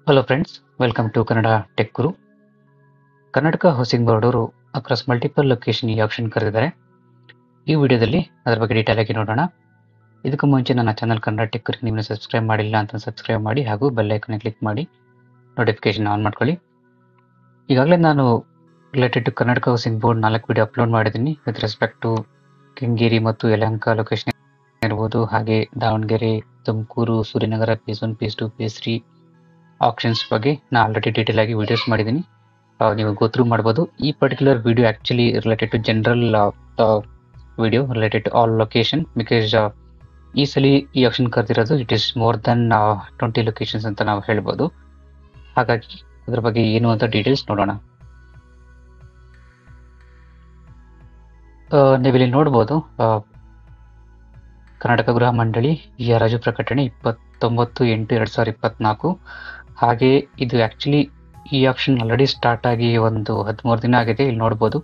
Hello friends, welcome to Kannada tech Guru. Karnataka housing board ಅವರು across multiple location ಈ option ಕರೆದಿದ್ದಾರೆ. ಈ ವಿಡಿಯೋದಲ್ಲಿ ಅದರ ಬಗ್ಗೆ ಡೀಟೇಲ್ ಆಗಿ ನೋಡೋಣ. ಇದಕ್ಕೂ ಮುಂಚೆ ನನ್ನ ಚಾನಲ್ ಕನ್ನಡ ಟೆಕ್ ಗುರು ನೀವು ಸಬ್ಸ್ಕ್ರೈಬ್ ಮಾಡಿಲ್ಲ ಅಂತ ಸಬ್ಸ್ಕ್ರೈಬ್ ಮಾಡಿ ಹಾಗೂ ಬೆಲ್ ಐಕಾನ್ ಕ್ಲಿಕ್ ಮಾಡಿ ನೋಟಿಫಿಕೇಶನ್ ಆನ್ ಮಾಡ್ಕೊಳ್ಳಿ. ಈಗಾಗಲೇ ನಾನು related to Karnataka housing board 4 video upload ಮಾಡಿದ್ದೀನಿ ವಿತ್ ರೆಸ್ಪೆಕ್ಟ್ ಟು ಕೆಂಗೇರಿ ಮತ್ತು ಯಲಹಂಕ ಲೊಕೇಶನ್ ಇರ್ಬೋದು, ಹಾಗೆ Davanagere, Tumakuru, Suryanagar, phase 1, phase 2, phase 3 options ಬಗ್ಗೆ ನಾನು ಆಲ್ರೆಡಿ ಡೀಟೇಲ್ ಆಗಿ ವಿಡಿಯೋಸ್ ಮಾಡಿದ್ದೀನಿ. ನೀವು ಗೋತ್ರೂ ಮಾಡ್ಬೋದು. ಈ particular video actually related to general video related to all location, because ಈ ಸಲ ಈ ಆಪ್ಷನ್ ಕರೆದಿರೋದು it is more than 20 locations ಅಂತ ನಾವು ಹೇಳ್ಬೋದು. ಹಾಗಾಗಿ ಅದ್ರ ಬಗ್ಗೆ ಏನು ಅಂತ ಡೀಟೇಲ್ಸ್ ನೋಡೋಣ. ನೀವಿಲ್ಲಿ ನೋಡ್ಬೋದು, ಕರ್ನಾಟಕ ಗೃಹ ಮಂಡಳಿ ಈ ಹರಾಜು ಪ್ರಕಟಣೆ 29/8/2024. ಹಾಗೆ ಇದು ಆ್ಯಕ್ಚುಲಿ ಈ ಆಪ್ಷನ್ ಆಲ್ರೆಡಿ ಸ್ಟಾರ್ಟ್ ಆಗಿ ಒಂದು 13 ದಿನ ಆಗಿದೆ. ಇಲ್ಲಿ ನೋಡ್ಬೋದು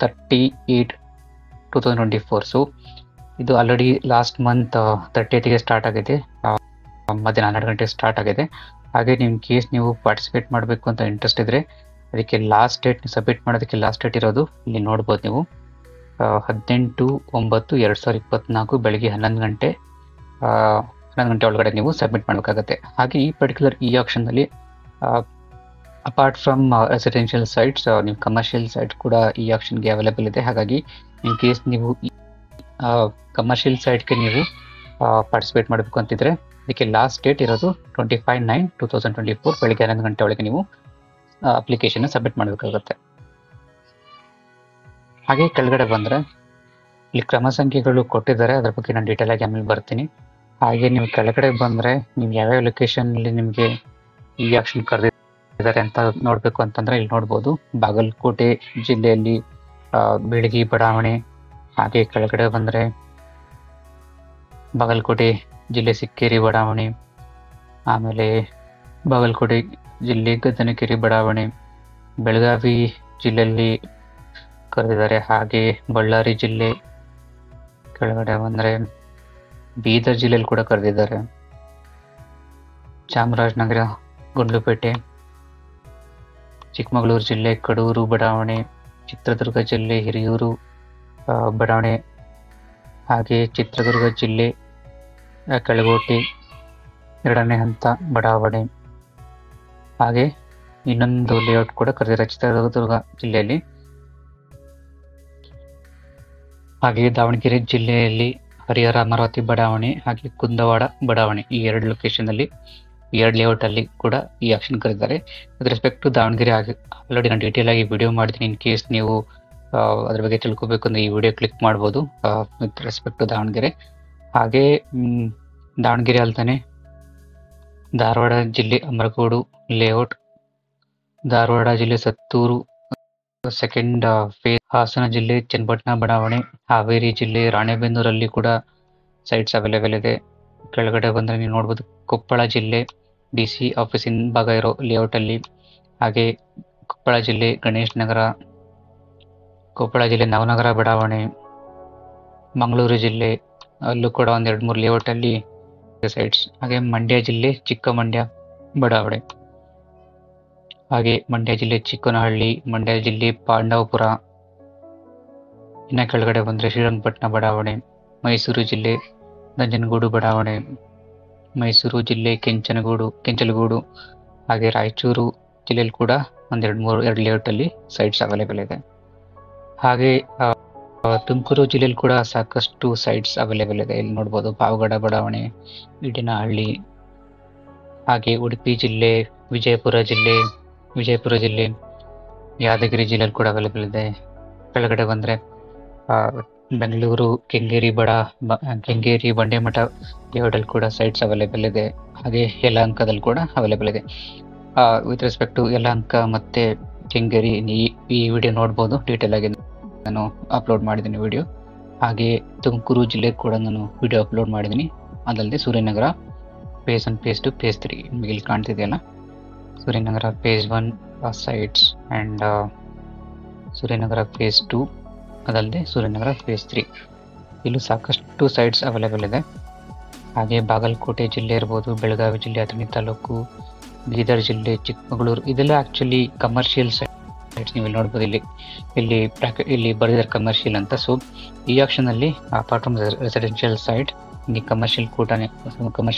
30/8/2024. ಸೊ ಇದು already last month 30th start ಆಗಿದೆ, ಮಧ್ಯಾಹ್ನ 12 ಗಂಟೆಗೆ ಸ್ಟಾರ್ಟ್ ಆಗಿದೆ. ಹಾಗೆ ನಿಮ್ಮ ಕೇಸ್ ನೀವು ಪಾರ್ಟಿಸಿಪೇಟ್ ಮಾಡಬೇಕು ಅಂತ ಇಂಟ್ರೆಸ್ಟ್ ಇದ್ದರೆ ಅದಕ್ಕೆ ಲಾಸ್ಟ್ ಡೇಟ್ ಸಬ್ಮಿಟ್ ಮಾಡೋದಕ್ಕೆ ಲಾಸ್ಟ್ ಡೇಟ್ ಇರೋದು ಇಲ್ಲಿ ನೋಡ್ಬೋದು ನೀವು 18/9/2024 ಬೆಳಗ್ಗೆ 11 ಗಂಟೆ ಒಳಗಡೆ ನೀವು ಸಬ್ಮಿಟ್ ಮಾಡಬೇಕಾಗತ್ತೆ. ಹಾಗೆ ಈ ಪರ್ಟಿಕ್ಯುಲರ್ ಈ ಆಪ್ಷನ್ನಲ್ಲಿ ಅಪಾರ್ಟ್ ಫ್ರಮ್ ರೆಸಿಡೆನ್ಷಿಯಲ್ ಸೈಟ್ಸ್, ನೀವು ಕಮರ್ಷಿಯಲ್ ಸೈಟ್ ಕೂಡ ಈ ಆಪ್ಷನ್ಗೆ ಅವೈಲೇಬಲ್ ಇದೆ. ಹಾಗಾಗಿ ಇನ್ ಕೇಸ್ ನೀವು ಕಮರ್ಷಿಯಲ್ ಸೈಟ್ಗೆ ನೀವು ಪಾರ್ಟಿಸಿಪೇಟ್ ಮಾಡಬೇಕು ಅಂತಿದ್ರೆ ಅದಕ್ಕೆ ಲಾಸ್ಟ್ ಡೇಟ್ ಇರೋದು 25/9/2024 ಬೆಳಗ್ಗೆ 11 ಗಂಟೆ ಒಳಗೆ ನೀವು ಅಪ್ಲಿಕೇಶನ್ ಸಬ್ಮಿಟ್ ಮಾಡಬೇಕಾಗುತ್ತೆ. ಹಾಗೆ ಕೆಳಗಡೆ ಬಂದರೆ ಇಲ್ಲಿ ಕ್ರಮ ಸಂಖ್ಯೆಗಳು ಕೊಟ್ಟಿದ್ದಾರೆ, ಅದ್ರ ಬಗ್ಗೆ ನಾನು ಡೀಟೇಲ್ ಆಗಿ ಆಮೇಲೆ ಬರ್ತೀನಿ. ಹಾಗೆ ನೀವು ಕೆಳಗಡೆ ಬಂದರೆ ನೀವು ಯಾವ್ಯಾವ ಲೊಕೇಶನಲ್ಲಿ ನಿಮಗೆ ಈ ಆಪ್ಷನ್ ಕರೆದಿದ್ದಾರೆ ಅಂತ ನೋಡಬೇಕು ಅಂತಂದರೆ ಇಲ್ಲಿ ನೋಡ್ಬೋದು, ಬಾಗಲಕೋಟೆ ಜಿಲ್ಲೆಯಲ್ಲಿ ಬೀಳಗಿ ಬಡಾವಣೆ. ಹಾಗೆ ಕೆಳಗಡೆ ಬಂದರೆ ಬಾಗಲಕೋಟೆ ಜಿಲ್ಲೆ ಸಿಕ್ಕೇರಿ ಬಡಾವಣೆ, ಆಮೇಲೆ ಬಾಗಲಕೋಟೆ ಜಿಲ್ಲೆ ಗದ್ದನಕೆರೆ ಬಡಾವಣೆ, ಬೆಳಗಾವಿ ಜಿಲ್ಲೆಯಲ್ಲಿ ಕರೆದಿದ್ದಾರೆ. ಹಾಗೆ ಬಳ್ಳಾರಿ ಜಿಲ್ಲೆ, ಕೆಳಗಡೆ ಬಂದರೆ ಬೀದರ್ ಜಿಲ್ಲೆಯಲ್ಲಿ ಕೂಡ ಕರೆದಿದ್ದಾರೆ, ಚಾಮರಾಜನಗರ, ಗುಂಡ್ಲುಪೇಟೆ, ಚಿಕ್ಕಮಗಳೂರು ಜಿಲ್ಲೆ ಕಡೂರು ಬಡಾವಣೆ, ಚಿತ್ರದುರ್ಗ ಜಿಲ್ಲೆ ಹಿರಿಯೂರು ಬಡಾವಣೆ, ಹಾಗೆ ಚಿತ್ರದುರ್ಗ ಜಿಲ್ಲೆ ಕೆಳಗೋಟೆ 2ನೇ ಹಂತ ಬಡಾವಣೆ. ಹಾಗೆ ಇನ್ನೊಂದು ಲೇಔಟ್ ಕೂಡ ಕರೆದಿದ್ದಾರೆ ಚಿತ್ರದುರ್ಗ ಜಿಲ್ಲೆಯಲ್ಲಿ. ಹಾಗೆ ದಾವಣಗೆರೆ ಜಿಲ್ಲೆಯಲ್ಲಿ ಹರಿಹರ ಅಮರಾವತಿ ಬಡಾವಣೆ, ಹಾಗೆ ಕುಂದವಾಡ ಬಡಾವಣೆ, ಈ 2 ಲೊಕೇಶನಲ್ಲಿ 2 ಲೇಔಟಲ್ಲಿ ಕೂಡ ಈ ಆಪ್ಷನ್ ಕರೆದಿದ್ದಾರೆ. With respect to Davanagere already ನಾನು ಡೀಟೇಲ್ ಆಗಿ ವಿಡಿಯೋ ಮಾಡಿದ್ದೀನಿ. ಇನ್ ಕೇಸ್ ನೀವು ಅದ್ರ ಬಗ್ಗೆ ತಿಳ್ಕೊಬೇಕು ಅಂದರೆ ಈ ವಿಡಿಯೋ ಕ್ಲಿಕ್ ಮಾಡ್ಬೋದು ವಿತ್ ರೆಸ್ಪೆಕ್ಟ್ ಟು ದಾವಣಗೆರೆ. ಹಾಗೆ ದಾವಣಗೆರೆ ಅಲ್ತಾನೆ ಧಾರವಾಡ ಜಿಲ್ಲೆ ಅಮರಗೋಡು ಲೇಔಟ್, ಧಾರವಾಡ ಜಿಲ್ಲೆ ಸತ್ತೂರು ಸೆಕೆಂಡ್ ಫೇಸ್, ಹಾಸನ ಜಿಲ್ಲೆ ಚನ್ನಪಟ್ಟಣ ಬಡಾವಣೆ, ಹಾವೇರಿ ಜಿಲ್ಲೆ ರಾಣೆಬೆನ್ನೂರಲ್ಲಿ ಕೂಡ ಸೈಟ್ಸ್ ಅವೈಲೇಬಲ್ ಇದೆ. ಕೆಳಗಡೆ ಬಂದರೆ ನೀವು ನೋಡ್ಬೋದು ಕೊಪ್ಪಳ ಜಿಲ್ಲೆ DC ಆಫೀಸ್ ಭಾಗ ಇರೋ ಲೇಔಟಲ್ಲಿ, ಹಾಗೆ ಕೊಪ್ಪಳ ಜಿಲ್ಲೆ ಗಣೇಶ್ ನಗರ, ಕೊಪ್ಪಳ ಜಿಲ್ಲೆ ನವನಗರ ಬಡಾವಣೆ, ಮಂಗಳೂರು ಜಿಲ್ಲೆ ಅಲ್ಲೂ ಕೂಡ 1-2-3 ಲೇಔಟಲ್ಲಿ ಸೈಟ್ಸ್. ಹಾಗೆ ಮಂಡ್ಯ ಜಿಲ್ಲೆ ಚಿಕ್ಕಮಂಡ್ಯ ಬಡಾವಣೆ, ಹಾಗೆ ಮಂಡ್ಯ ಜಿಲ್ಲೆ ಚಿಕ್ಕನಹಳ್ಳಿ, ಮಂಡ್ಯ ಜಿಲ್ಲೆ ಪಾಂಡವಪುರ. ಇನ್ನು ಕೆಳಗಡೆ ಬಂದರೆ ಶ್ರೀರಂಗಪಟ್ಟಣ ಬಡಾವಣೆ, ಮೈಸೂರು ಜಿಲ್ಲೆ ನಂಜನಗೂಡು ಬಡಾವಣೆ, ಮೈಸೂರು ಜಿಲ್ಲೆ ಕೆಂಚಲಗೂಡು, ಹಾಗೆ ರಾಯಚೂರು ಜಿಲ್ಲೆಯಲ್ಲಿ ಕೂಡ 2 ಲೇಔಟಲ್ಲಿ ಸೈಟ್ಸ್ ಅವೈಲೇಬಲ್ ಇದೆ. ಹಾಗೆ ತುಮಕೂರು ಜಿಲ್ಲೆಯಲ್ಲಿ ಕೂಡ ಸಾಕಷ್ಟು ಸೈಟ್ಸ್ ಅವೈಲೇಬಲ್ ಇದೆ. ಇಲ್ಲಿ ನೋಡ್ಬೋದು ಪಾವಗಡ ಬಡಾವಣೆ, ಇಡಿನಹಳ್ಳಿ, ಹಾಗೆ ಉಡುಪಿ ಜಿಲ್ಲೆ, ವಿಜಯಪುರ ಜಿಲ್ಲೆ, ಯಾದಗಿರಿ ಜಿಲ್ಲೆಯಲ್ಲಿ ಕೂಡ ಅವೈಲೇಬಲ್ ಇದೆ. ಕೆಳಗಡೆ ಬಂದರೆ ಬೆಂಗಳೂರು ಕೆಂಗೇರಿ ಬಂಡೆಮಠ ಲೇಔಟಲ್ಲಿ ಕೂಡ ಸೈಟ್ಸ್ ಅವೈಲೇಬಲ್ ಇದೆ. ಹಾಗೆ ಯಲಹಂಕದಲ್ಲಿ ಕೂಡ ಅವೈಲೇಬಲ್ ಇದೆ. ವಿತ್ ರೆಸ್ಪೆಕ್ಟ್ ಟು ಯಲಹಂಕ ಮತ್ತು ಕೆಂಗೇರಿ ಈ ವಿಡಿಯೋ ನೋಡ್ಬೋದು, ಡೀಟೇಲ್ ಆಗಿ ನಾನು ಅಪ್ಲೋಡ್ ಮಾಡಿದ್ದೀನಿ ವಿಡಿಯೋ. ಹಾಗೆ ತುಮಕೂರು ಜಿಲ್ಲೆ ಕೂಡ ನಾನು ವಿಡಿಯೋ ಅಪ್ಲೋಡ್ ಮಾಡಿದ್ದೀನಿ. ಅದಲ್ಲದೆ ಸೂರ್ಯನಗರ ಪೇಸ್ 1, ಪೇಸ್ 2, ಪೇಸ್ 3 ನಿಮಗೆ ಇಲ್ಲಿ ಕಾಣ್ತಿದೆಯಲ್ಲ, Suryanagar phase 1 sites and Suryanagar phase 2, ಅದಲ್ಲದೆ ಸೂರ್ಯನಗರ ಪೇಸ್ 3 ಇಲ್ಲೂ ಸಾಕಷ್ಟು ಸೈಟ್ಸ್ ಅವೈಲೇಬಲ್ ಇದೆ. ಹಾಗೆ ಬಾಗಲಕೋಟೆ ಜಿಲ್ಲೆ ಇರ್ಬೋದು, ಬೆಳಗಾವಿ ಜಿಲ್ಲೆ ಅಥಣಿ ತಾಲೂಕು, ಬೀದರ್ ಜಿಲ್ಲೆ, ಚಿಕ್ಕಮಗಳೂರು, ಇದೆಲ್ಲ ಆಕ್ಚುಲಿ ಕಮರ್ಷಿಯಲ್ ಸೈಟ್ಸ್. ನೀವು ಇಲ್ಲಿ ನೋಡ್ಬೋದು, ಇಲ್ಲಿ ಬರೆದಿದ್ದಾರೆ ಕಮರ್ಷಿಯಲ್ ಅಂತ. ಸೊ ಈ ಆಕ್ಷನ್ ಅಲ್ಲಿ ಅಪಾರ್ಟ್ ಫ್ರಮ್ ರೆಸಿಡೆನ್ಷಿಯಲ್ ಸೈಟ್, ನಿಮಗೆ ಕಮರ್ಷಿಯಲ್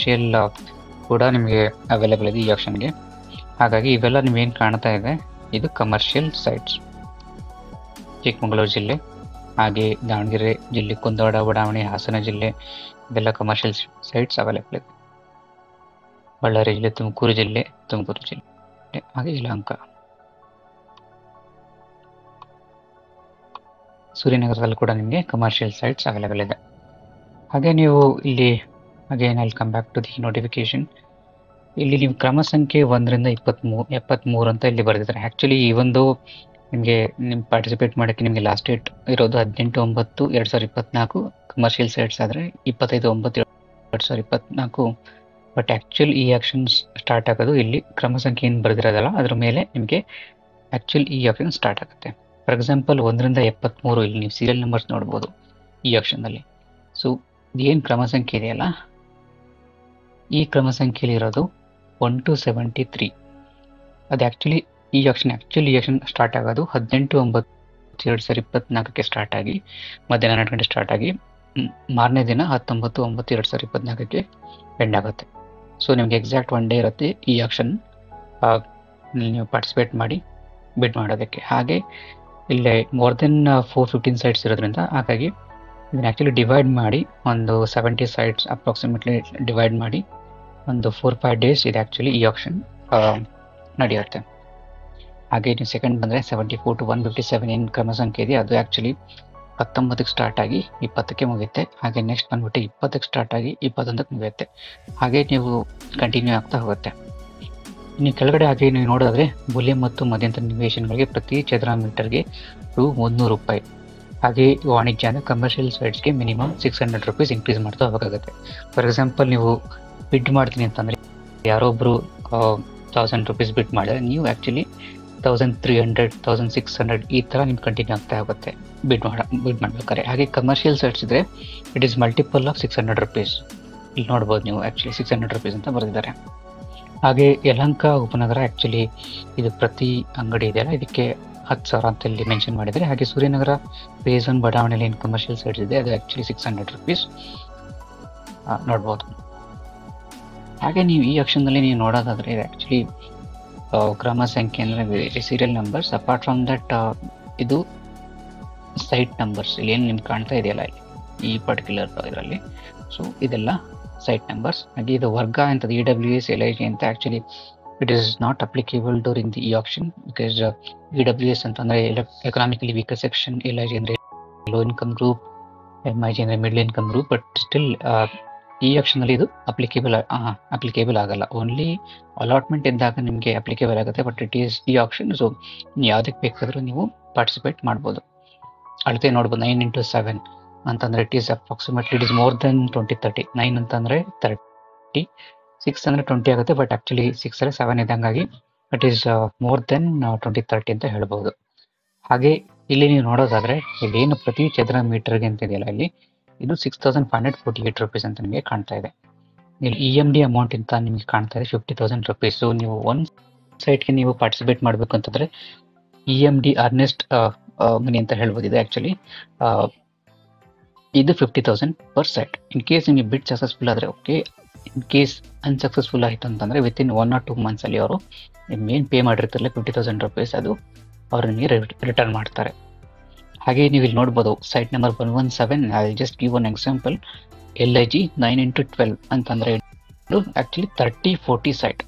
ಕೂಡ ನಿಮಗೆ ಅವೈಲೇಬಲ್ ಇದೆ ಈ ಆಕ್ಷನ್ಗೆ. ಹಾಗಾಗಿ ಇವೆಲ್ಲ ನೀವೇನು ಕಾಣ್ತಾ ಇದೆ ಇದು ಕಮರ್ಷಿಯಲ್ ಸೈಟ್ಸ್. ಚಿಕ್ಕಮಗಳೂರು ಜಿಲ್ಲೆ, ಹಾಗೆ ದಾವಣಗೆರೆ ಜಿಲ್ಲೆ, ಕುಂದವಾಡ, ಬಡಾವಣೆ, ಹಾಸನ ಜಿಲ್ಲೆ, ಇದೆಲ್ಲ ಕಮರ್ಷಿಯಲ್ ಸೈಟ್ಸ್ ಅವೈಲೇಬಲ್ ಇದೆ. ಬಳ್ಳಾರಿ ಜಿಲ್ಲೆ, ತುಮಕೂರು ಜಿಲ್ಲೆ, ಹಾಗೆ ಯಲಹಂಕ, ಸೂರ್ಯನಗರದಲ್ಲಿ ಕೂಡ ನಿಮಗೆ ಕಮರ್ಷಿಯಲ್ ಸೈಟ್ಸ್ ಅವೈಲೇಬಲ್ ಇದೆ. ಹಾಗೆ ನೀವು ಇಲ್ಲಿ again I come back to the notification. ಇಲ್ಲಿ ನೀವು ಕ್ರಮ ಸಂಖ್ಯೆ 1 ರಿಂದ 73 ಅಂತ ಇಲ್ಲಿ ಬರೆದಿದ್ದಾರೆ. ಆ್ಯಕ್ಚುಲಿ ಈ ಒಂದು ನಿಮಗೆ ಪಾರ್ಟಿಸಿಪೇಟ್ ಮಾಡೋಕ್ಕೆ ನಿಮಗೆ ಲಾಸ್ಟ್ ಡೇಟ್ ಇರೋದು 18/9/2024. ಕಮರ್ಷಿಯಲ್ ಸೈಟ್ಸ್ ಆದರೆ 25/9/2024. ಬಟ್ ಆ್ಯಕ್ಚುಲ್ ಈ ಆಕ್ಷನ್ ಸ್ಟಾರ್ಟ್ ಆಗೋದು ಇಲ್ಲಿ ಕ್ರಮ ಸಂಖ್ಯೆ ಏನು ಬರೆದಿರೋದಲ್ಲ ಅದ್ರ ಮೇಲೆ ನಿಮಗೆ ಆ್ಯಕ್ಚುಲ್ ಈ ಆಕ್ಷನ್ ಸ್ಟಾರ್ಟ್ ಆಗುತ್ತೆ. ಫಾರ್ ಎಕ್ಸಾಂಪಲ್ 1 ರಿಂದ 73 ಇಲ್ಲಿ ನೀವು ಸೀರಿಯಲ್ ನಂಬರ್ಸ್ ನೋಡ್ಬೋದು ಈ ಆಕ್ಷನ್ನಲ್ಲಿ. ಸೊ ಏನು ಕ್ರಮ ಸಂಖ್ಯೆ ಇದೆಯಲ್ಲ, ಈ ಕ್ರಮ ಸಂಖ್ಯೆಯಲ್ಲಿ ಇರೋದು 1 to 73. ಅದು ಆ್ಯಕ್ಚುಲಿ ಈ ಆಕ್ಷನ್ ಸ್ಟಾರ್ಟ್ ಆಗೋದು 18/9/2024 ಸ್ಟಾರ್ಟ್ ಆಗಿ ಮಧ್ಯಾಹ್ನ 12 ಗಂಟೆ ಸ್ಟಾರ್ಟ್ ಆಗಿ ಮಾರನೇ ದಿನ 19/9/2024 ಎಂಡ್ ಆಗುತ್ತೆ. ಸೊ ನಿಮಗೆ ಎಕ್ಸಾಕ್ಟ್ 1 ಡೇ ಇರುತ್ತೆ ಈ ಆಕ್ಷನ್ ನೀವು ಪಾರ್ಟಿಸಿಪೇಟ್ ಮಾಡಿ ಬಿಡ್ ಮಾಡೋದಕ್ಕೆ. ಹಾಗೆ ಇಲ್ಲೇ ಮೋರ್ ದೆನ್ 415 ಸೈಟ್ಸ್ ಇರೋದ್ರಿಂದ ಹಾಗಾಗಿ ಇದನ್ನ ಆ್ಯಕ್ಚುಲಿ ಡಿವೈಡ್ ಮಾಡಿ ಒಂದು 70 ಸೈಟ್ಸ್ ಅಪ್ರಾಕ್ಸಿಮೇಟ್ಲಿ ಡಿವೈಡ್ ಮಾಡಿ ಒಂದು 4-5 ಡೇಸ್ ಇದು ಆ್ಯಕ್ಚುಲಿ ಈ ಆಕ್ಷನ್ ನಡೆಯುತ್ತೆ. ಹಾಗೆ ನೀವು ಸೆಕೆಂಡ್ ಬಂದರೆ 74 to 157 ಏನು ಕ್ರಮ ಸಂಖ್ಯೆ ಇದೆ ಅದು ಆ್ಯಕ್ಚುಲಿ 19ಕ್ಕೆ ಸ್ಟಾರ್ಟ್ ಆಗಿ 20ಕ್ಕೆ ಮುಗಿಯುತ್ತೆ. ಹಾಗೆ ನೆಕ್ಸ್ಟ್ ಬಂದ್ಬಿಟ್ಟು 20ಕ್ಕೆ ಸ್ಟಾರ್ಟ್ ಆಗಿ 21ಕ್ಕೆ ಮುಗಿಯುತ್ತೆ. ಹಾಗೆ ನೀವು ಕಂಟಿನ್ಯೂ ಆಗ್ತಾ ಹೋಗುತ್ತೆ. ನೀವು ಕೆಳಗಡೆ ಹಾಗೆ ನೀವು ನೋಡೋದಾದರೆ ಬುಲಿಯನ್ ಮತ್ತು ಮಧ್ಯಂತರ ನಿವೇಶನಗಳಿಗೆ ಪ್ರತಿ ಚದರ ಮೀಟರ್ಗೆ ₹300. ಹಾಗೆ ವಾಣಿಜ್ಯ ಅಂದರೆ ಕಮರ್ಷಿಯಲ್ ಸೈಟ್ಸ್ಗೆ ಮಿನಿಮಮ್ ₹600 ಇನ್ಕ್ರೀಸ್ ಮಾಡ್ತಾ ಹೋಗೋಕ್ಕಾಗುತ್ತೆ. ಫಾರ್ ಎಕ್ಸಾಂಪಲ್ ನೀವು ಬಿಡ್ ಮಾಡ್ತೀನಿ ಅಂತಂದರೆ ಯಾರೊಬ್ಬರು ₹1000 ಬಿಡ್ ಮಾಡಿದ್ರೆ ನೀವು ಆ್ಯಕ್ಚುಲಿ 1300, 1600 ಈ ಥರ ನಿಮ್ಗೆ ಕಂಟಿನ್ಯೂ ಆಗ್ತಾ ಹೋಗುತ್ತೆ ಬಿಡ್ ಮಾಡ್ಬೇಕಾದ್ರೆ. ಹಾಗೆ ಕಮರ್ಷಿಯಲ್ ಸೈಟ್ಸ್ ಇದ್ದರೆ ಇಟ್ ಈಸ್ ಮಲ್ಟಿಪಲ್ ಆಫ್ ₹600. ಇಲ್ಲಿ ನೋಡ್ಬೋದು ನೀವು ಆ್ಯಕ್ಚುಲಿ ₹600 ಅಂತ ಬರೆದಿದ್ದಾರೆ. ಹಾಗೆ ಯಲಹಂಕ ಉಪನಗರ ಆ್ಯಕ್ಚುಲಿ ಇದು ಪ್ರತಿ ಅಂಗಡಿ ಇದೆಯಲ್ಲ ಇದಕ್ಕೆ 10,000 ಅಂತ ಇಲ್ಲಿ ಮೆನ್ಷನ್ ಮಾಡಿದ್ದಾರೆ. ಹಾಗೆ ಸೂರ್ಯನಗರ ಫೇಸ್ 1 ಬಡಾವಣೆಯಲ್ಲಿ ಏನು ಕಮರ್ಷಿಯಲ್ ಸೈಟ್ಸ್ ಇದೆ ಅದು ಆ್ಯಕ್ಚುಲಿ ₹600 ನೋಡ್ಬೋದು. ಹಾಗೆ ನೀವು ಈ ಆಕ್ಷನ್ನಲ್ಲಿ ನೀವು ನೋಡೋದಾದರೆ ಇದು ಆ್ಯಕ್ಚುಲಿ ಕ್ರಮ ಸಂಖ್ಯೆ ಅಂದರೆ serial numbers. Apart from that ಇದು ಸೈಟ್ ನಂಬರ್ಸ್ ಇಲ್ಲಿ ಏನು ನಿಮ್ಗೆ ಕಾಣ್ತಾ ಇದೆಯಲ್ಲ ಇಲ್ಲಿ ಈ ಪರ್ಟಿಕ್ಯುಲರ್ ಇದರಲ್ಲಿ. ಸೊ ಇದೆಲ್ಲ ಸೈಟ್ ನಂಬರ್ಸ್. ಹಾಗೆ ಇದು ವರ್ಗ ಅಂತ EWS LIG ಅಂತ actually it is not applicable during the ಈ ಆಕ್ಷನ್ ಬಿಕಾಸ್ EWS ಅಂತಂದರೆ ಎಕನಾಮಿಕಲಿ ವೀಕರ್ ಸೆಕ್ಷನ್, LIG ಅಂದರೆ ಲೋ ಇನ್ಕಮ್ ಗ್ರೂಪ್, MIG ಅಂದರೆ middle income group. But still ಈ ಆಕ್ಷನಲ್ಲಿ ಇದು ಅಪ್ಲಿಕೇಬಲ್ ಆಗಲ್ಲ. ಓನ್ಲಿ ಅಲಾಟ್ಮೆಂಟ್ ಇದ್ದಾಗ ನಿಮಗೆ ಅಪ್ಲಿಕೇಬಲ್ ಆಗುತ್ತೆ. ಬಟ್ ಇಟ್ ಈಸ್ ಈ ಆಕ್ಷನ್. ಸೊ ಯಾವುದಕ್ಕೆ ಬೇಕಾದರೂ ನೀವು ಪಾರ್ಟಿಸಿಪೇಟ್ ಮಾಡ್ಬೋದು. ಅಳತೆ ನೋಡ್ಬೋದು 9 into 7 ಅಂತಂದರೆ it is approximately it is more then 20-30. 9 ಅಂತಂದರೆ 30, 6 ಅಂದರೆ 20 ಆಗುತ್ತೆ. ಬಟ್ ಆ್ಯಕ್ಚುಲಿ 6 ಅಂದರೆ 7 ಇದ್ದಂಗಾಗಿ ಇಟ್ ಈಸ್ ಮೋರ್ ದೆನ್ 20-30 ಅಂತ ಹೇಳ್ಬೋದು. ಹಾಗೆ ಇಲ್ಲಿ ನೀವು ನೋಡೋದಾದರೆ ಇಲ್ಲೇನು ಪ್ರತಿ ಚದರ ಮೀಟರ್ಗೆ ಅಂತ ಇದೆಯಲ್ಲ ಇಲ್ಲಿ ಇದು ₹6,548 ಅಂತ ನಿಮಗೆ ಕಾಣ್ತಾ ಇದೆ. ಇಲ್ಲಿ EMD ಅಮೌಂಟ್ ಅಂತ ನಿಮಗೆ ಕಾಣ್ತಾ ಇದೆ ₹50,000. ಸೊ ನೀವು ಒಂದು ಸೈಟ್ಗೆ ನೀವು ಪಾರ್ಟಿಸಿಪೇಟ್ ಮಾಡಬೇಕು ಅಂತಂದರೆ EMD ಅರ್ನೆಸ್ಟ್ ಮನಿ ಅಂತ ಹೇಳ್ಬೋದು. ಇದು ಆ್ಯಕ್ಚುಲಿ ಇದು 50,000 ಪರ್ ಸೈಟ್. ಇನ್ ಕೇಸ್ ನಿಮಗೆ ಬಿಡ್ ಸಕ್ಸಸ್ಫುಲ್ ಆದರೆ ಓಕೆ. ಇನ್ ಕೇಸ್ ಅನ್ಸಕ್ಸಸ್ಫುಲ್ ಆಯಿತು ಅಂತಂದರೆ ವಿತಿನ್ 1 or 2 ಮಂತ್ಸಲ್ಲಿ ಅವರು ಏನು ಪೇ ಮಾಡಿರ್ತಿರಲ್ಲ ₹50,000 ಅದು ಅವರು ನಿಮಗೆ ರಿಟರ್ನ್ ಮಾಡ್ತಾರೆ. ಹಾಗೆ ನೀವು ಇಲ್ಲಿ ನೋಡ್ಬೋದು site number 117. I just give one example. LIG 9 into 12 ಅಂತಂದರೆ ಇದು ಆ್ಯಕ್ಚುಲಿ 30-40 ಸೈಟ್.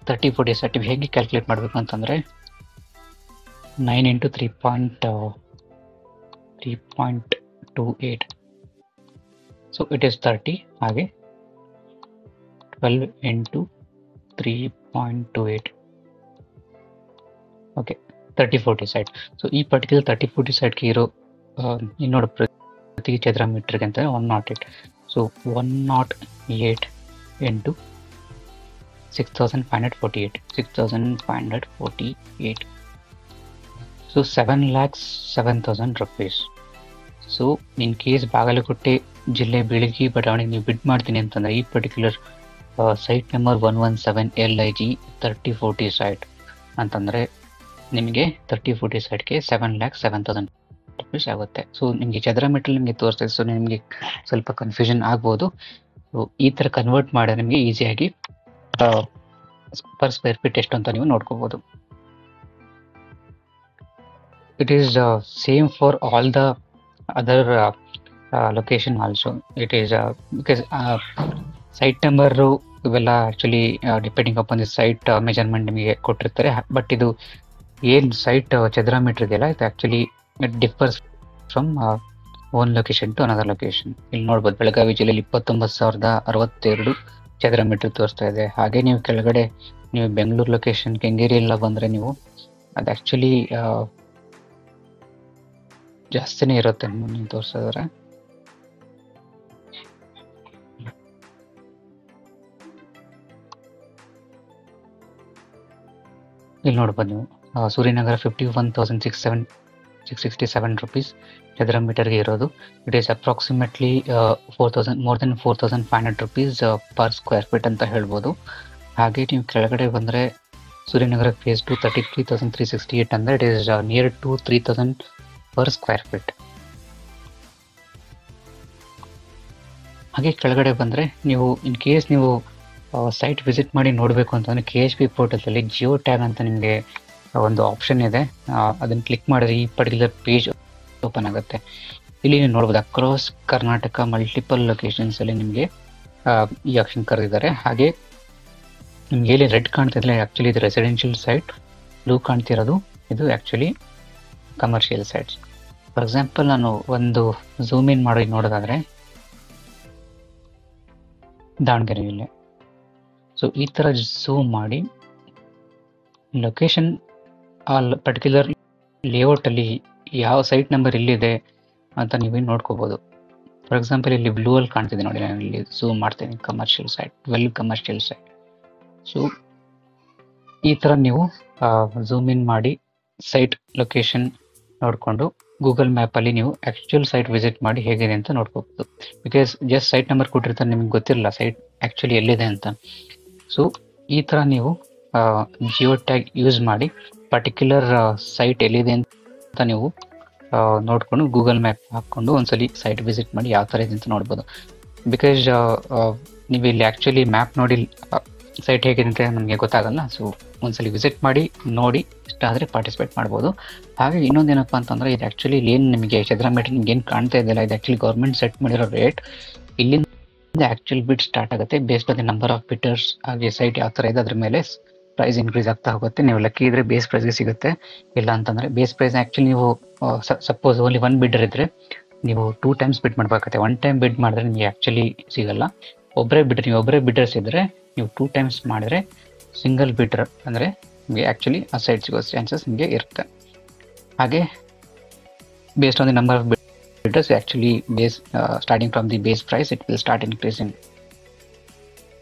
30-40 ಸೈಟ್ ಹೇಗೆ ಕ್ಯಾಲ್ಕುಲೇಟ್ ಮಾಡಬೇಕು ಅಂತಂದರೆ 9 into 3.28. So it is 30. ಹಾಗೆ 12 into 3.28. Okay, 30-40 site. ಸೊ ಈ ಪರ್ಟಿಕ್ಯುಲರ್ 30-40 ಸೈಟ್ಗೆ ಇರೋ ಇನ್ನೋಡು ಪ್ರತಿ ಚದರ ಮೀಟರ್ಗೆ ಅಂತ 108. So 108 into 6,548. So ₹7,07,000. So in case Bagalkot ಜಿಲ್ಲೆ ಬೀಳಗಿ ಬಡಾವಣೆಗೆ ನೀವು ಬಿಡ್ ಮಾಡ್ತೀನಿ ಅಂತಂದರೆ ಈ particular site number 117 LIG 3040 site ಅಂತಂದರೆ ನಿಮಗೆ 3040 ಸೈಟ್ಗೆ 7,07,000 ರುಪೀಸ್ ಆಗುತ್ತೆ. ಸೊ ನಿಮಗೆ ಚದರ ಮೀಟರ್ ನಿಮಗೆ ತೋರಿಸ್ತದೆ, ಸೊ ನಿಮಗೆ ಸ್ವಲ್ಪ ಕನ್ಫ್ಯೂಷನ್ ಆಗ್ಬೋದು. ಸೊ ಈ ಥರ ಕನ್ವರ್ಟ್ ಮಾಡಿದ್ರೆ ನಿಮಗೆ ಈಸಿಯಾಗಿ ಪರ್ ಸ್ಕ್ವೇರ್ ಫೀಟ್ ಎಷ್ಟು ಅಂತ ನೀವು ನೋಡ್ಕೋಬೋದು. It is same for all the other location also. It is because site number ಇವೆಲ್ಲ actually depending upon the site measurement ನಿಮಗೆ ಕೊಟ್ಟಿರ್ತಾರೆ. ಬಟ್ ಇದು ಏನು ಸೈಟ್ ಚದರ ಮೀಟರ್ ಇದೆಯಲ್ಲ, ಇದು actually it differs from one location to another location. ಇಲ್ಲಿ ನೋಡ್ಬೋದು ಬೆಳಗಾವಿ ಜಿಲ್ಲೆಯಲ್ಲಿ 29,062 ಚದರ ಮೀಟರ್ ತೋರಿಸ್ತಾ ಇದೆ. ಹಾಗೆ ನೀವು ಕೆಳಗಡೆ ನೀವು ಬೆಂಗಳೂರು ಲೊಕೇಶನ್ ಕೆಂಗೇರಿ ಎಲ್ಲ ಬಂದರೆ ನೀವು ಅದು ಆ್ಯಕ್ಚುಲಿ ಜಾಸ್ತಿನೇ ಇರುತ್ತೆ ನೀವು ತೋರಿಸಿದ್ರೆ. ಇಲ್ಲಿ ನೋಡ್ಬೋದು ನೀವು ಸೂರ್ಯನಗರ 51,667 ರುಪೀಸ್ ಚದರ ಮೀಟರ್ಗೆ ಇರೋದು. It is approximately 4,000 more than 4,500 rupees per square feet ಅಂತ ಹೇಳ್ಬೋದು. ಹಾಗೆ ನೀವು ಕೆಳಗಡೆ ಬಂದರೆ ಸೂರ್ಯನಗರ ಫೇಸ್ 2 33,368 ಅಂದರೆ it is near to 3,000 per square feet. ಹಾಗೆ ಕೆಳಗಡೆ ಬಂದರೆ ನೀವು ಇನ್ ಕೇಸ್ ನೀವು ಸೈಟ್ ವಿಸಿಟ್ ಮಾಡಿ ನೋಡಬೇಕು ಅಂತಂದರೆ KHP ಪೋರ್ಟಲಲ್ಲಿ ಜಿಯೋ ಟ್ಯಾಗ್ ಅಂತ ನಿಮಗೆ ಒಂದು ಆಪ್ಷನ್ ಇದೆ. ಅದನ್ನು ಕ್ಲಿಕ್ ಮಾಡಿದ್ರೆ ಈ ಪರ್ಟಿಕ್ಯುಲರ್ ಪೇಜ್ ಓಪನ್ ಆಗುತ್ತೆ. ಇಲ್ಲಿ ನೀವು ನೋಡ್ಬೋದು ಅಕ್ರಾಸ್ ಕರ್ನಾಟಕ ಮಲ್ಟಿಪಲ್ ಲೊಕೇಶನ್ಸಲ್ಲಿ ನಿಮಗೆ ಈ ಆಪ್ಷನ್ ಕರೆದಿದ್ದಾರೆ. ಹಾಗೆ ನಿಮ್ಗೆ ಎಲ್ಲಿ ರೆಡ್ ಕಾಣ್ತಿದ್ರೆ ಆ್ಯಕ್ಚುಲಿ ಇದು ರೆಸಿಡೆನ್ಷಿಯಲ್ ಸೈಟ್, ಬ್ಲೂ ಕಾಣ್ತಿರೋದು ಇದು actually commercial sites. For example ನಾನು ಒಂದು ಝೂಮ್ ಇನ್ ಮಾಡಿ ನೋಡೋದಾದರೆ ದಾವಣಗೆರೆಯಲ್ಲಿ, ಸೊ ಈ ಥರ ಝೂಮ್ ಮಾಡಿ ಲೊಕೇಶನ್ ಆ ಪರ್ಟಿಕ್ಯುಲರ್ ಲೇಔಟಲ್ಲಿ ಯಾವ ಸೈಟ್ ನಂಬರ್ ಎಲ್ಲಿದೆ ಅಂತ ನೀವೇನು ನೋಡ್ಕೋಬೋದು. ಫಾರ್ ಎಕ್ಸಾಂಪಲ್ ಇಲ್ಲಿ ಬ್ಲೂ ಅಲ್ಲಿ ಕಾಣ್ತಿದೆ ನೋಡಿ, ನಾನು ಇಲ್ಲಿ ಝೂಮ್ ಮಾಡ್ತೀನಿ, commercial site, commercial site. So ಈ ಥರ ನೀವು ಝೂಮ್ ಇನ್ ಮಾಡಿ ಸೈಟ್ ಲೊಕೇಶನ್ ನೋಡಿಕೊಂಡು ಗೂಗಲ್ ಮ್ಯಾಪಲ್ಲಿ ನೀವು ಆ್ಯಕ್ಚುಯಲ್ ಸೈಟ್ ವಿಸಿಟ್ ಮಾಡಿ ಹೇಗಿದೆ ಅಂತ ನೋಡ್ಕೋಬೋದು. ಬಿಕಾಸ್ ಜಸ್ಟ್ ಸೈಟ್ ನಂಬರ್ ಕೊಟ್ಟಿರ್ತಾರೆ, ನಿಮಗೆ ಗೊತ್ತಿರಲ್ಲ ಸೈಟ್ ಆ್ಯಕ್ಚುಲಿ ಎಲ್ಲಿದೆ ಅಂತ. ಸೊ ಈ ಥರ ನೀವು ಜಿಯೋ ಟ್ಯಾಗ್ ಯೂಸ್ ಮಾಡಿ ಪರ್ಟಿಕ್ಯುಲರ್ ಸೈಟ್ ಎಲ್ಲಿದೆ ಅಂತ ನೀವು ನೋಡಿಕೊಂಡು ಗೂಗಲ್ ಮ್ಯಾಪ್ ಹಾಕ್ಕೊಂಡು ಒಂದ್ಸಲಿ ಸೈಟ್ ವಿಸಿಟ್ ಮಾಡಿ ಯಾವ ಥರ ಇದೆ ಅಂತ ನೋಡ್ಬೋದು. ಬಿಕಾಸ್ ನೀವು ಇಲ್ಲಿ ಆ್ಯಕ್ಚುಲಿ ಮ್ಯಾಪ್ ನೋಡಿ ಸೈಟ್ ಹೇಗಿದೆ ಅಂತ ನಮಗೆ ಗೊತ್ತಾಗಲ್ಲ. ಸೊ ಒಂದ್ಸಲಿ ವಿಸಿಟ್ ಮಾಡಿ ನೋಡಿ ಇಷ್ಟ ಆದರೆ ಪಾರ್ಟಿಸಿಪೇಟ್ ಮಾಡ್ಬೋದು. ಹಾಗೆ ಇನ್ನೊಂದೇನಪ್ಪ ಅಂತಂದರೆ ಇದು ಆ್ಯಕ್ಚುಲಿ ಏನು ನಿಮಗೆ ಚದರ ಮೀಟರ್ ನಿಮ್ಗೆ ಏನು ಕಾಣ್ತಾ ಇದೆಯಲ್ಲ, ಇದು ಆ್ಯಕ್ಚುಲಿ ಗೌರ್ಮೆಂಟ್ ಸೆಟ್ ಮಾಡಿರೋ ರೇಟ್. ಇಲ್ಲಿಂದ ಆ್ಯಕ್ಚುಲ್ ಬಿಡ್ ಸ್ಟಾರ್ಟ್ ಆಗುತ್ತೆ based on the number of bidders. ಹಾಗೆ ಸೈಟ್ ಯಾವ ಥರ ಇದೆ ಅದ್ರ ಮೇಲೆ ಪ್ರೈಸ್ ಇನ್ಕ್ರೀಸ್ ಆಗ್ತಾ ಹೋಗುತ್ತೆ. ನೀವು ಲಕ್ಕಿ ಇದ್ರೆ ಬೇಸ್ ಪ್ರೈಸ್ಗೆ ಸಿಗುತ್ತೆ, ಇಲ್ಲ ಅಂತಂದರೆ ಬೇಸ್ ಪ್ರೈಸ್ ಆ್ಯಕ್ಚುಲಿ ನೀವು ಸಪೋಸ್ ಓನ್ಲಿ 1 ಬಿಡ್ಡರ್ ಇದ್ದರೆ ನೀವು 2 ಟೈಮ್ಸ್ ಬಿಡ್ ಮಾಡಬೇಕಾಗುತ್ತೆ. 1 ಟೈಮ್ ಬಿಡ್ ಮಾಡಿದ್ರೆ ನಿಮಗೆ ಆ್ಯಕ್ಚುಲಿ ಸಿಗಲ್ಲ. ನೀವು ಒಬ್ಬರೇ ಬಿಡ್ಡರ್ಸ್ ಇದ್ದರೆ ನೀವು 2 ಟೈಮ್ಸ್ ಮಾಡಿದ್ರೆ ಸಿಂಗಲ್ ಬಿಡ್ಡರ್ ಅಂದರೆ ನಿಮಗೆ ಆ್ಯಕ್ಚುಲಿ ಆ ಸೈಟ್ ಸಿಗೋ ಚಾನ್ಸಸ್ ನಿಮಗೆ ಇರುತ್ತೆ. ಹಾಗೆ based on the number of bidders actually base starting from the base price it will start increasing.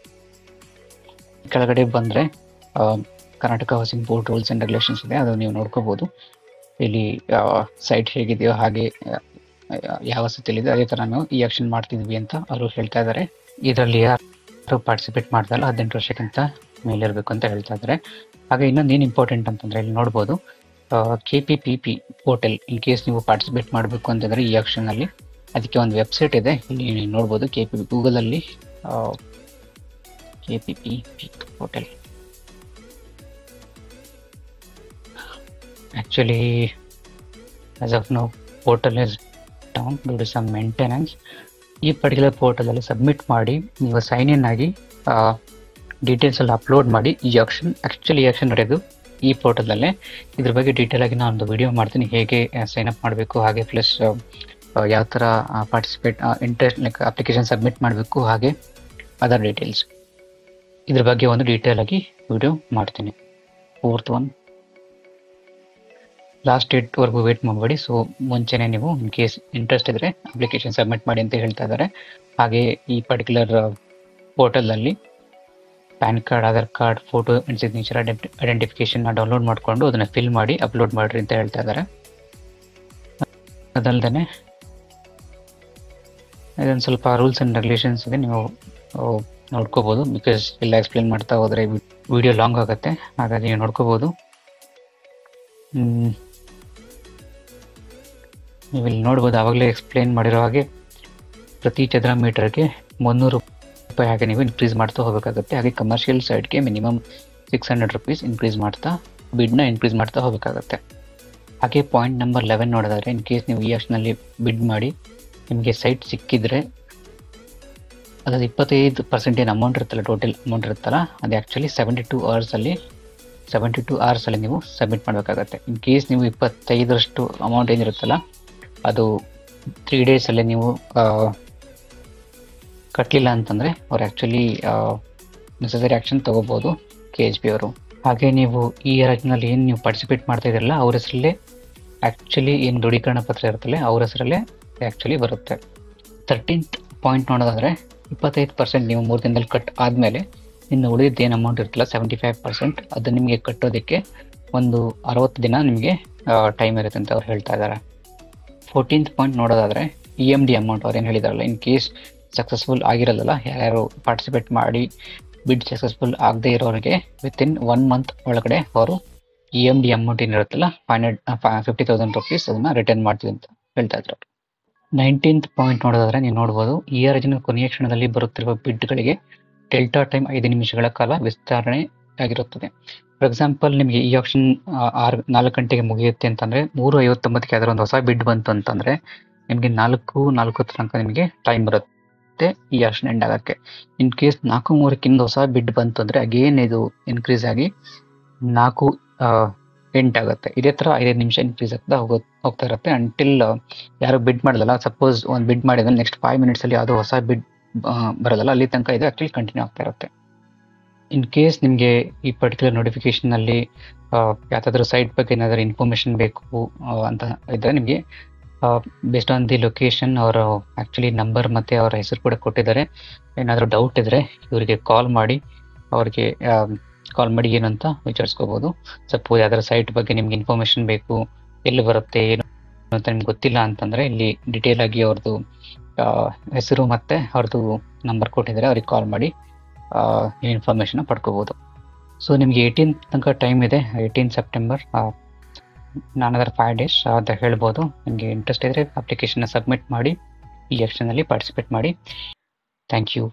ಕೆಳಗಡೆ ಬಂದರೆ Karnataka housing board rules and regulations ಇದೆ, ಅದು ನೀವು ನೋಡ್ಕೋಬೋದು. ಇಲ್ಲಿ ಸೈಟ್ ಹೇಗಿದೆಯೋ ಹಾಗೆ ಯಾವ ಸ್ಥಿತಿಯಲ್ಲಿದೆ ಅದೇ ಥರ ನಾವು ಈ ಆಕ್ಷನ್ ಮಾಡ್ತಿದ್ವಿ ಅಂತ ಅವರು ಹೇಳ್ತಾ ಇದ್ದಾರೆ. ಇದರಲ್ಲಿ ಯಾರು ಪಾರ್ಟಿಸಿಪೇಟ್ ಮಾಡ್ತಾರಲ್ಲ 18 ವರ್ಷಕ್ಕಿಂತ ಮೇಲಿರಬೇಕು ಅಂತ ಹೇಳ್ತಾ ಇದ್ದಾರೆ. ಹಾಗೆ ಇನ್ನೊಂದು ಏನು ಇಂಪಾರ್ಟೆಂಟ್ ಅಂತಂದರೆ ಇಲ್ಲಿ ನೋಡ್ಬೋದು KPPP ಪೋರ್ಟಲ್. ಇನ್ ಕೇಸ್ ನೀವು ಪಾರ್ಟಿಸಿಪೇಟ್ ಮಾಡಬೇಕು ಅಂತಂದರೆ ಈ ಆಕ್ಷನಲ್ಲಿ ಅದಕ್ಕೆ ಒಂದು ವೆಬ್ಸೈಟ್ ಇದೆ, ಇಲ್ಲಿ ನೋಡ್ಬೋದು. ಗೂಗಲಲ್ಲಿ KPPP portal. Actually as of now portal is down due to some maintenance. ಈ ಪರ್ಟಿಕ್ಯುಲರ್ ಪೋರ್ಟಲಲ್ಲಿ ಸಬ್ಮಿಟ್ ಮಾಡಿ ನೀವು ಸೈನ್ ಇನ್ ಆಗಿ ಡೀಟೇಲ್ಸ್ ಎಲ್ಲ ಅಪ್ಲೋಡ್ ಮಾಡಿ ಈ ಆಕ್ಷನ್ ನಡೆಯೋದು ಈ ಪೋರ್ಟಲಲ್ಲೇ. ಇದ್ರ ಬಗ್ಗೆ ಡೀಟೇಲ್ ಆಗಿ ನಾನು ಒಂದು ವಿಡಿಯೋ ಮಾಡ್ತೀನಿ, ಹೇಗೆ ಸೈನ್ ಅಪ್ ಮಾಡಬೇಕು, ಹಾಗೆ ಪ್ಲಸ್ ಯಾವ ಥರ ಇಂಟ್ರೆಸ್ಟ್ ಅಪ್ಲಿಕೇಶನ್ ಸಬ್ಮಿಟ್ ಮಾಡಬೇಕು, ಹಾಗೆ ಅದರ್ ಡೀಟೇಲ್ಸ್ ಇದ್ರ ಬಗ್ಗೆ ಒಂದು ಡೀಟೇಲ್ ಆಗಿ ವಿಡಿಯೋ ಮಾಡ್ತೀನಿ. 4th one ಲಾಸ್ಟ್ ಡೇಟ್ವರೆಗೂ ವೇಟ್ ಮಾಡಬೇಡಿ. ಸೊ ಮುಂಚೆನೇ ನೀವು ಇನ್ ಕೇಸ್ ಇಂಟ್ರೆಸ್ಟ್ ಇದ್ದರೆ ಅಪ್ಲಿಕೇಶನ್ ಸಬ್ಮಿಟ್ ಮಾಡಿ ಅಂತ ಹೇಳ್ತಾ ಇದ್ದಾರೆ. ಹಾಗೆ ಈ ಪರ್ಟಿಕ್ಯುಲರ್ ಪೋರ್ಟಲಲ್ಲಿ PAN card, Aadhaar card, photo and signature ಐಡೆಂಟಿಫಿಕೇಷನ್ನ ಡೌನ್ಲೋಡ್ ಮಾಡಿಕೊಂಡು ಅದನ್ನು ಫಿಲ್ ಮಾಡಿ ಅಪ್ಲೋಡ್ ಮಾಡಿರಿ ಅಂತ ಹೇಳ್ತಾ ಇದ್ದಾರೆ. ಅದಲ್ಲದೆ ಇದೊಂದು ಸ್ವಲ್ಪ ರೂಲ್ಸ್ ಆ್ಯಂಡ್ ರೆಗ್ಯುಲೇಷನ್ಸ್ ಇದೆ, ನೀವು ನೋಡ್ಕೋಬೋದು. ಬಿಕಾಸ್ ಎಲ್ಲ ಎಕ್ಸ್ಪ್ಲೇನ್ ಮಾಡ್ತಾ ಹೋದರೆ ವಿಡಿಯೋ ಲಾಂಗ್ ಆಗುತ್ತೆ, ಹಾಗಾಗಿ ನೀವು ನೋಡ್ಕೋಬೋದು. ನೀವು ಇಲ್ಲಿ ನೋಡ್ಬೋದು, ಆವಾಗಲೇ ಎಕ್ಸ್ಪ್ಲೇನ್ ಮಾಡಿರೋ ಹಾಗೆ ಪ್ರತಿ ಚದರ ಮೀಟರ್ಗೆ 300 ರೂಪಾಯಿ ಹಾಗೆ ನೀವು ಇನ್ಕ್ರೀಸ್ ಮಾಡ್ತಾ ಹೋಗಬೇಕಾಗುತ್ತೆ. ಹಾಗೆ ಕಮರ್ಷಿಯಲ್ ಸೈಡ್ಗೆ ಮಿನಿಮಮ್ 600 ರುಪೀಸ್ ಇನ್ಕ್ರೀಸ್ ಮಾಡ್ತಾ ಬಿಡ್ನ ಇನ್ಕ್ರೀಸ್ ಮಾಡ್ತಾ ಹೋಗಬೇಕಾಗುತ್ತೆ. ಹಾಗೆ ಪಾಯಿಂಟ್ ನಂಬರ್ 11 ನೋಡೋದಾದ್ರೆ, ಇನ್ ಕೇಸ್ ನೀವು ಈ ಆಪ್ಷನಲ್ಲಿ ಬಿಡ್ ಮಾಡಿ ನಿಮಗೆ ಸೈಟ್ ಸಿಕ್ಕಿದ್ರೆ ಅದ್ರದ್ದು 25% ಏನು ಅಮೌಂಟ್ ಇರುತ್ತಲ್ಲ, ಟೋಟಲ್ ಅಮೌಂಟ್ ಇರುತ್ತಲ್ಲ, ಅದು ಆ್ಯಕ್ಚುಲಿ 72 ಅವರ್ಸಲ್ಲಿ ನೀವು ಸಬ್ಮಿಟ್ ಮಾಡಬೇಕಾಗತ್ತೆ. ಇನ್ ಕೇಸ್ ನೀವು 25ರಷ್ಟು ಅಮೌಂಟ್ ಏನಿರುತ್ತಲ್ಲ ಅದು 3 ಡೇಸಲ್ಲಿ ನೀವು ಕಟ್ಟಲಿಲ್ಲ ಅಂತಂದರೆ ಅವ್ರು ಆ್ಯಕ್ಚುಲಿ ನೆಸಸರಿ ಆ್ಯಕ್ಷನ್ ತೊಗೋಬೋದು KHB ಅವರು. ಹಾಗೆ ನೀವು ಈ ಯೋಜನೆಯಲ್ಲಿ ಏನು ನೀವು ಪಾರ್ಟಿಸಿಪೇಟ್ ಮಾಡ್ತಾ ಇದ್ದೀರಲ್ಲ ಅವ್ರ ಹೆಸರಲ್ಲೇ ಆ್ಯಕ್ಚುಲಿ ಏನು ದೃಢೀಕರಣ ಪತ್ರ ಇರುತ್ತಲ್ಲ ಅವ್ರ ಹೆಸರಲ್ಲೇ ಆ್ಯಕ್ಚುಲಿ ಬರುತ್ತೆ. 13th ಪಾಯಿಂಟ್ ನೋಡೋದಾದರೆ 25% ನೀವು 3 ದಿನದಲ್ಲಿ ಕಟ್ ಆದಮೇಲೆ ಇನ್ನು ಉಳಿದಿದ್ದು ಏನು ಅಮೌಂಟ್ ಇರುತ್ತಲ್ಲ 75% ಅದು ನಿಮಗೆ ಕಟ್ಟೋದಕ್ಕೆ ಒಂದು 60 ದಿನ ನಿಮಗೆ ಟೈಮ್ ಇರುತ್ತೆ ಅಂತ ಅವ್ರು ಹೇಳ್ತಾ ಇದ್ದಾರೆ. 14th ಪಾಯಿಂಟ್ ನೋಡೋದಾದರೆ EMD ಅಮೌಂಟ್ ಅವ್ರು ಏನು ಹೇಳಿದಾರಲ್ಲ, ಇನ್ ಕೇಸ್ ಸಕ್ಸಸ್ಫುಲ್ ಆಗಿರಲ್ಲ, ಯಾರ್ಯಾರು ಪಾರ್ಟಿಸಿಪೇಟ್ ಮಾಡಿ ಬಿಡ್ ಸಕ್ಸಸ್ಫುಲ್ ಆಗದೆ ಇರೋರಿಗೆ ವಿತಿನ್ 1 ಮಂತ್ ಒಳಗಡೆ ಅವರು EMD ಅಮೌಂಟ್ ಏನಿರುತ್ತಲ್ಲ 50,000 ರುಪೀಸ್ ಅದನ್ನು ರಿಟರ್ನ್ ಮಾಡ್ತೀವಿ ಅಂತ ಹೇಳ್ತಾ ಇದ್ರು. 19th ಪಾಯಿಂಟ್ ನೋಡೋದಾದ್ರೆ ನೀವು ನೋಡ್ಬೋದು, ಈ ಯೋಜನೆ ಕೊನೆಯ ಕ್ಷಣದಲ್ಲಿ ಬರುತ್ತಿರುವ ಬಿಡ್ಗಳಿಗೆ ಡೆಲ್ಟಾ ಟೈಮ್ 5 ನಿಮಿಷಗಳ ಕಾಲ ವಿಸ್ತರಣೆ ಆಗಿರುತ್ತದೆ. ಫಾರ್ ಎಕ್ಸಾಂಪಲ್, ನಿಮಗೆ ಈ ಆಪ್ಷನ್ 4 ಗಂಟೆಗೆ ಮುಗಿಯುತ್ತೆ ಅಂತಂದರೆ 3:59ಕ್ಕೆ ಅದರ ಒಂದು ಹೊಸ ಬಿಡ್ ಬಂತು ಅಂತಂದರೆ ನಿಮಗೆ 4:40 ತನಕ ನಿಮಗೆ ಟೈಮ್ ಬರುತ್ತೆ ಈ ಆಪ್ಷನ್ ಎಂಡ್ ಆಗೋಕ್ಕೆ. ಇನ್ ಕೇಸ್ 4:03ಕ್ಕಿಂತ ಹೊಸ ಬಿಡ್ ಬಂತು ಅಂದರೆ ಅಗೇನ್ ಇದು ಇನ್ಕ್ರೀಸ್ ಆಗಿ 4:08 ಆಗುತ್ತೆ. ಇದೇ ಥರ 5 ನಿಮಿಷ ಇನ್ಕ್ರೀಸ್ ಆಗ್ತಾ ಹೋಗ್ತಾ ಇರುತ್ತೆ ಅಂಟಿಲ್ ಯಾರು ಬಿಡ್ ಮಾಡಲ್ಲ. ಸಪೋಸ್ ಒಂದು ಬಿಡ್ ಮಾಡಿದ್ರೆ ನೆಕ್ಸ್ಟ್ 5 ಮಿನಿಟ್ಸಲ್ಲಿ ಯಾವುದೋ ಹೊಸ ಬಿಡ್ ಬರೋದಲ್ಲ, ಅಲ್ಲಿ ತನಕ ಇದು ಆ್ಯಕ್ಚುಲಿ ಕಂಟಿನ್ಯೂ ಆಗ್ತಾ ಇರುತ್ತೆ. ಇನ್ ಕೇಸ್ ನಿಮಗೆ ಈ ಪರ್ಟಿಕ್ಯುಲರ್ ನೋಟಿಫಿಕೇಷನಲ್ಲಿ ಯಾವುದಾದ್ರೂ ಸೈಟ್ ಬಗ್ಗೆ ಏನಾದರೂ ಇನ್ಫಾರ್ಮೇಷನ್ ಬೇಕು ಅಂತ ಇದ್ದರೆ ನಿಮಗೆ ಬೇಸ್ಡ್ ಆನ್ ದಿ ಲೊಕೇಶನ್ ಅವರು ಆ್ಯಕ್ಚುಲಿ ನಂಬರ್ ಮತ್ತು ಅವರ ಹೆಸರು ಕೂಡ ಕೊಟ್ಟಿದ್ದಾರೆ. ಏನಾದರೂ ಡೌಟ್ ಇದ್ದರೆ ಇವರಿಗೆ ಕಾಲ್ ಮಾಡಿ ಏನು ಅಂತ ವಿಚಾರಿಸ್ಕೋಬೋದು. ಸಪೋಸ್ ಯಾವ್ದಾದ್ರು ಸೈಟ್ ಬಗ್ಗೆ ನಿಮ್ಗೆ ಇನ್ಫಾರ್ಮೇಷನ್ ಬೇಕು, ಎಲ್ಲಿ ಬರುತ್ತೆ ಏನು ಅಂತ ನಿಮ್ಗೆ ಗೊತ್ತಿಲ್ಲ ಅಂತಂದರೆ ಇಲ್ಲಿ ಡಿಟೇಲ್ ಆಗಿ ಅವ್ರದ್ದು ಹೆಸರು ಮತ್ತು ಅವ್ರದ್ದು ನಂಬರ್ ಕೊಟ್ಟಿದ್ದಾರೆ, ಅವ್ರಿಗೆ ಕಾಲ್ ಮಾಡಿ ಇನ್ಫಾರ್ಮೇಷನ್ನ ಪಡ್ಕೋಬೋದು. ಸೊ ನಿಮಗೆ 18th ತನಕ ಟೈಮ್ ಇದೆ, 18 ಸೆಪ್ಟೆಂಬರ್, another 5 days ಅಂತ ಹೇಳ್ಬೋದು. ನಿಮಗೆ ಇಂಟ್ರೆಸ್ಟ್ ಇದ್ದರೆ ಅಪ್ಲಿಕೇಶನ್ನ ಸಬ್ಮಿಟ್ ಮಾಡಿ ಈ ಆಕ್ಷನಲ್ಲಿ ಪಾರ್ಟಿಸಿಪೇಟ್ ಮಾಡಿ. Thank you.